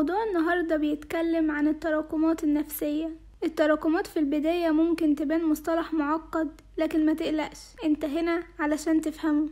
موضوع النهاردة بيتكلم عن التراكمات النفسية. التراكمات في البداية ممكن تبان مصطلح معقد، لكن ما تقلقش، انت هنا علشان تفهمه.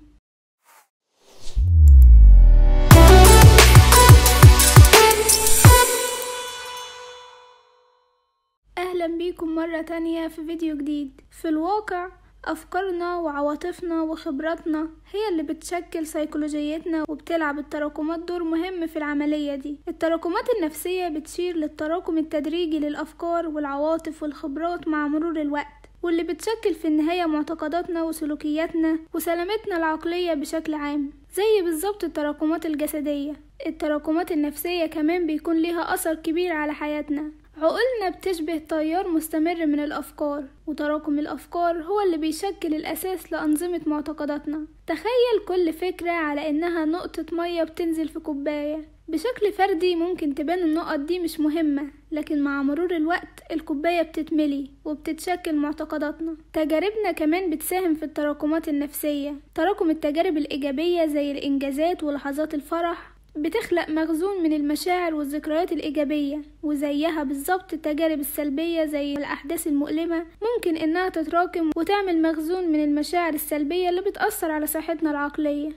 اهلا بيكم مرة تانية في فيديو جديد. في الواقع أفكارنا وعواطفنا وخبراتنا هي اللي بتشكل سيكولوجيتنا، وبتلعب التراكمات دور مهم في العملية دي. التراكمات النفسية بتشير للتراكم التدريجي للأفكار والعواطف والخبرات مع مرور الوقت، واللي بتشكل في النهاية معتقداتنا وسلوكياتنا وسلامتنا العقلية بشكل عام. زي بالظبط التراكمات الجسدية، التراكمات النفسية كمان بيكون ليها أثر كبير على حياتنا. عقولنا بتشبه تيار مستمر من الأفكار، وتراكم الأفكار هو اللي بيشكل الأساس لأنظمة معتقداتنا. تخيل كل فكرة على إنها نقطة مية بتنزل في كوباية. بشكل فردي ممكن تبان النقط دي مش مهمة، لكن مع مرور الوقت الكوباية بتتملي وبتتشكل معتقداتنا. تجاربنا كمان بتساهم في التراكمات النفسية. تراكم التجارب الإيجابية زي الإنجازات ولحظات الفرح بتخلق مخزون من المشاعر والذكريات الإيجابية، وزيها بالظبط التجارب السلبية زي الأحداث المؤلمة ممكن إنها تتراكم وتعمل مخزون من المشاعر السلبية اللي بتأثر على صحتنا العقلية.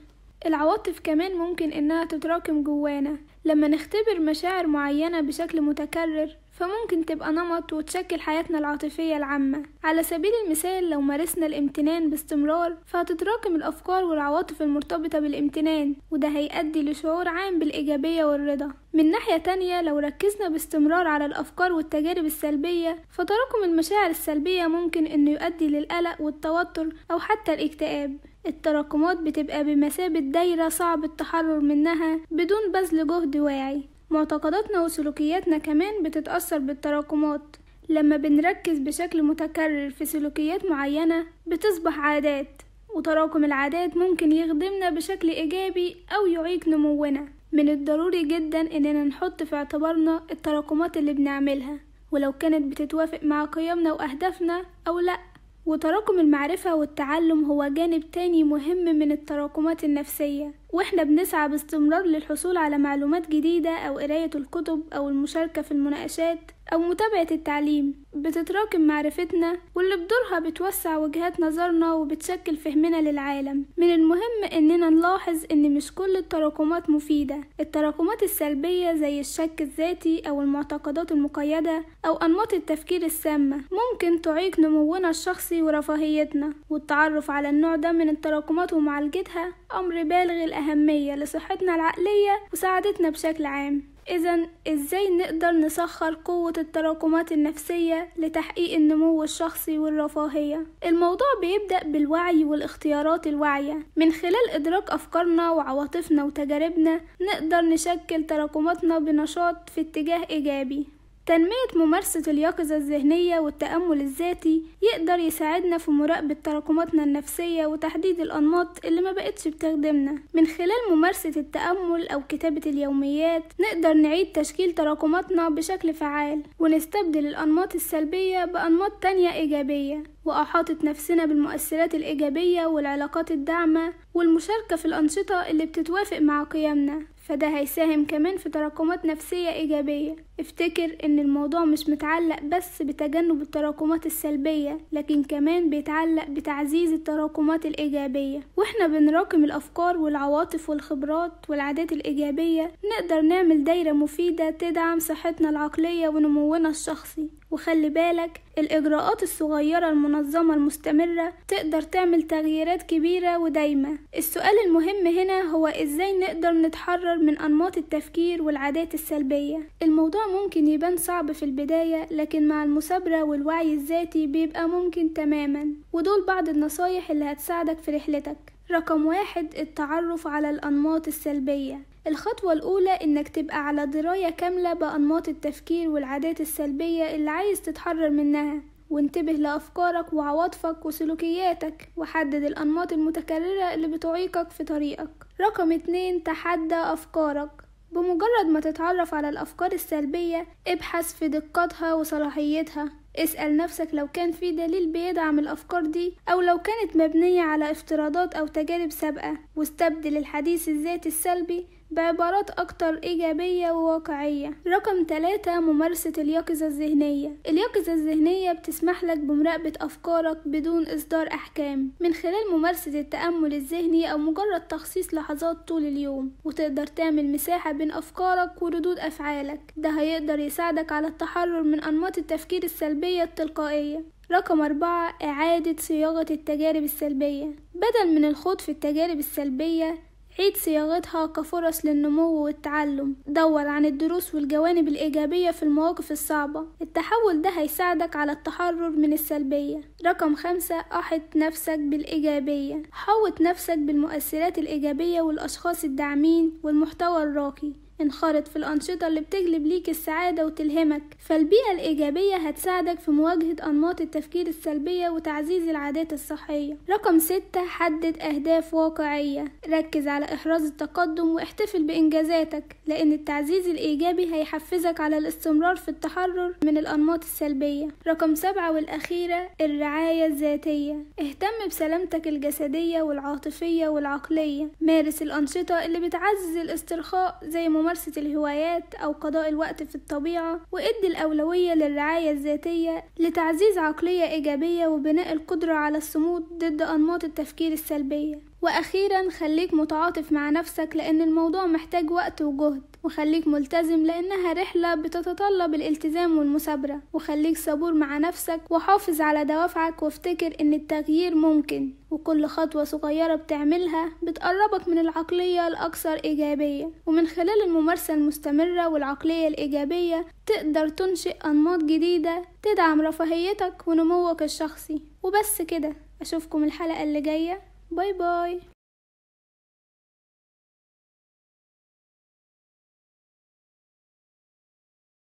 العواطف كمان ممكن إنها تتراكم جوانا. لما نختبر مشاعر معينة بشكل متكرر فممكن تبقى نمط وتشكل حياتنا العاطفية العامة. على سبيل المثال، لو مارسنا الامتنان باستمرار فهتتراكم الأفكار والعواطف المرتبطة بالامتنان، وده هيؤدي لشعور عام بالإيجابية والرضا. من ناحية تانية، لو ركزنا باستمرار على الأفكار والتجارب السلبية فتراكم المشاعر السلبية ممكن إنه يؤدي للقلق والتوتر أو حتى الاكتئاب. التراكمات بتبقى بمثابة دايرة صعب التحرر منها بدون بذل جهد واعي. معتقداتنا وسلوكياتنا كمان بتتأثر بالتراكمات. لما بنركز بشكل متكرر في سلوكيات معينة بتصبح عادات، وتراكم العادات ممكن يخدمنا بشكل إيجابي أو يعيق نمونا. من الضروري جدا إننا نحط في اعتبارنا التراكمات اللي بنعملها، ولو كانت بتتوافق مع قيمنا وأهدافنا أو لأ. وتراكم المعرفة والتعلم هو جانب تاني مهم من التراكمات النفسية، واحنا بنسعى باستمرار للحصول على معلومات جديدة أو قراية الكتب أو المشاركة في المناقشات أو متابعة التعليم. بتتراكم معرفتنا، واللي بدورها بتوسع وجهات نظرنا وبتشكل فهمنا للعالم. من المهم إننا نلاحظ إن مش كل التراكمات مفيدة. التراكمات السلبية زي الشك الذاتي أو المعتقدات المقيدة أو أنماط التفكير السامة ممكن تعيق نمونا الشخصي ورفاهيتنا، والتعرف على النوع ده من التراكمات ومعالجتها أمر بالغ الأهمية لصحتنا العقلية وسعادتنا بشكل عام. إذن إزاي نقدر نسخر قوة التراكمات النفسية لتحقيق النمو الشخصي والرفاهية؟ الموضوع بيبدأ بالوعي والاختيارات الواعية. من خلال إدراك أفكارنا وعواطفنا وتجاربنا نقدر نشكل تراكماتنا بنشاط في اتجاه إيجابي. تنمية ممارسة اليقظة الذهنية والتأمل الذاتي يقدر يساعدنا في مراقبة تراكماتنا النفسية وتحديد الأنماط اللي ما بقتش بتخدمنا. من خلال ممارسة التأمل أو كتابة اليوميات نقدر نعيد تشكيل تراكماتنا بشكل فعال، ونستبدل الأنماط السلبية بأنماط تانية إيجابية. وأحاطة نفسنا بالمؤثرات الإيجابية والعلاقات الداعمة والمشاركة في الأنشطة اللي بتتوافق مع قيمنا، فده هيساهم كمان في تراكمات نفسية إيجابية. افتكر إن الموضوع مش متعلق بس بتجنب التراكمات السلبية، لكن كمان بيتعلق بتعزيز التراكمات الإيجابية. واحنا بنراكم الأفكار والعواطف والخبرات والعادات الإيجابية نقدر نعمل دايرة مفيدة تدعم صحتنا العقلية ونمونا الشخصي. وخلي بالك، الإجراءات الصغيرة المنظمة المستمرة تقدر تعمل تغييرات كبيرة ودايمة. السؤال المهم هنا هو إزاي نقدر نتحرر من أنماط التفكير والعادات السلبية. الموضوع ممكن يبان صعب في البداية، لكن مع المثابرة والوعي الذاتي بيبقى ممكن تماما. ودول بعض النصايح اللي هتساعدك في رحلتك. رقم 1، التعرف على الأنماط السلبية. الخطوة الأولى إنك تبقى على دراية كاملة بأنماط التفكير والعادات السلبية اللي عايز تتحرر منها، وانتبه لأفكارك وعواطفك وسلوكياتك، وحدد الأنماط المتكررة اللي بتعيقك في طريقك. رقم 2، تحدى أفكارك. بمجرد ما تتعرف على الأفكار السلبية ابحث في دقتها وصلاحيتها. اسأل نفسك لو كان في دليل بيدعم الأفكار دي، أو لو كانت مبنية على افتراضات أو تجارب سابقة، واستبدل الحديث الذاتي السلبي بعبارات أكتر إيجابية وواقعية. رقم 3، ممارسة اليقظة الذهنية. اليقظة الذهنية بتسمح لك بمراقبة أفكارك بدون إصدار أحكام من خلال ممارسة التأمل الذهني أو مجرد تخصيص لحظات طول اليوم، وتقدر تعمل مساحة بين أفكارك وردود أفعالك. ده هيقدر يساعدك على التحرر من أنماط التفكير السلبية التلقائية. رقم 4، إعادة صياغة التجارب السلبية. بدل من الخوض في التجارب السلبية، عيد صياغتها كفرص للنمو والتعلم. دور عن الدروس والجوانب الإيجابية في المواقف الصعبة. التحول ده هيساعدك على التحرر من السلبية. رقم 5، أحط نفسك بالإيجابية. حوط نفسك بالمؤثرات الإيجابية والأشخاص الداعمين والمحتوى الراقي. انخرط في الأنشطة اللي بتجلب ليك السعادة وتلهمك، فالبيئة الإيجابية هتساعدك في مواجهة أنماط التفكير السلبية وتعزيز العادات الصحية. رقم 6، حدد أهداف واقعية. ركز على إحراز التقدم واحتفل بإنجازاتك، لأن التعزيز الإيجابي هيحفزك على الاستمرار في التحرر من الأنماط السلبية. رقم 7 والأخيرة، الرعاية الذاتية. اهتم بسلامتك الجسدية والعاطفية والعقلية. مارس الأنشطة اللي بتعزز الاسترخاء زي ممارسة الهوايات أو قضاء الوقت في الطبيعة، وادي الأولوية للرعاية الذاتية لتعزيز عقلية إيجابية وبناء القدرة على الصمود ضد أنماط التفكير السلبية. وأخيرا، خليك متعاطف مع نفسك لأن الموضوع محتاج وقت وجهد، وخليك ملتزم لأنها رحلة بتتطلب الالتزام والمثابرة. وخليك صبور مع نفسك وحافظ على دوافعك، وافتكر إن التغيير ممكن، وكل خطوة صغيرة بتعملها بتقربك من العقلية الأكثر إيجابية. ومن خلال الممارسة المستمرة والعقلية الإيجابية تقدر تنشئ أنماط جديدة تدعم رفاهيتك ونموك الشخصي. وبس كده، أشوفكم الحلقة اللي جاية. باي باي.